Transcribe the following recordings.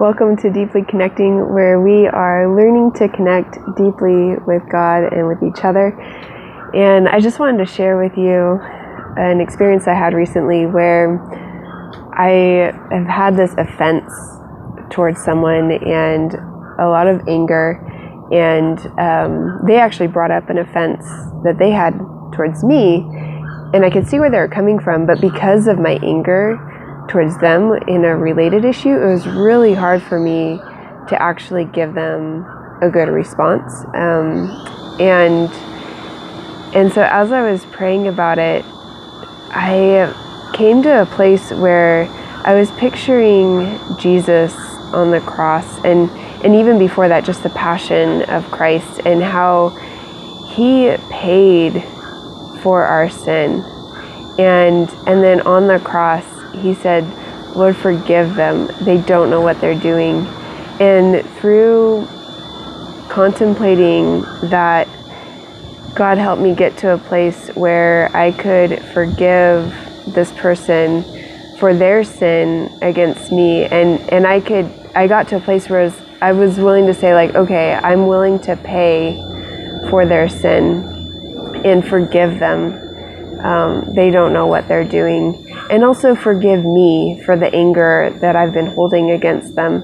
Welcome to Deeply Connecting, where we are learning to connect deeply with God and with each other. And I just wanted to share with you an experience I had recently where I have had this offense towards someone and a lot of anger. And they actually brought up an offense that they had towards me. And I could see where they were coming from, but because of my anger towards them in a related issue, it was really hard for me to actually give them a good response. And so as I was praying about it, I came to a place where I was picturing Jesus on the cross, and even before that, just the passion of Christ and how he paid for our sin. And then on the cross, he said, "Lord, forgive them. They don't know what they're doing." And through contemplating that, God helped me get to a place where I could forgive this person for their sin against me. And I got to a place where I was willing to say, like, okay, I'm willing to pay for their sin and forgive them. They don't know what they're doing. And also forgive me for the anger that I've been holding against them.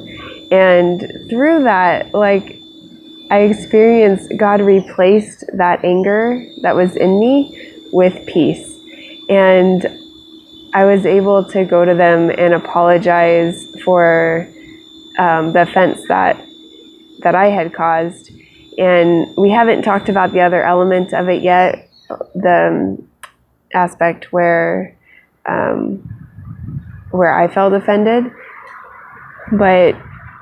And through that, like, I experienced God replaced that anger that was in me with peace. And I was able to go to them and apologize for the offense that I had caused. And we haven't talked about the other element of it yet, the aspect where I felt offended. But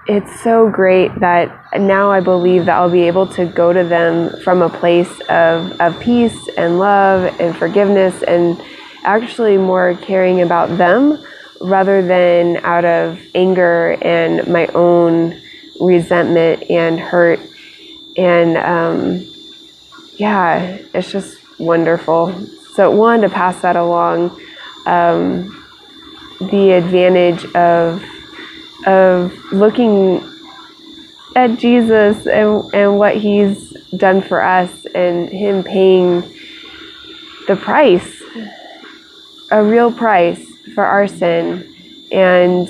it's so great that now I believe that I'll be able to go to them from a place of peace and love and forgiveness, and actually more caring about them rather than out of anger and my own resentment and hurt. And it's just wonderful. So I wanted to pass that along, the advantage of looking at Jesus and what he's done for us, and him paying the price, a real price for our sin, and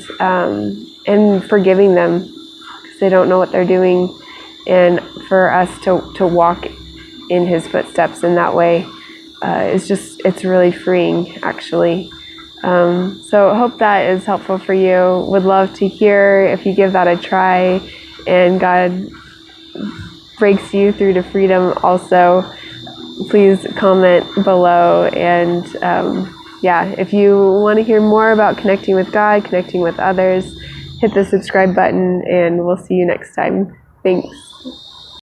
forgiving them because they don't know what they're doing, and for us to walk in his footsteps in that way. It's really freeing, actually. So I hope that is helpful for you. Would love to hear if you give that a try and God breaks you through to freedom also. Please comment below. And if you want to hear more about connecting with God, connecting with others, hit the subscribe button, and we'll see you next time. Thanks.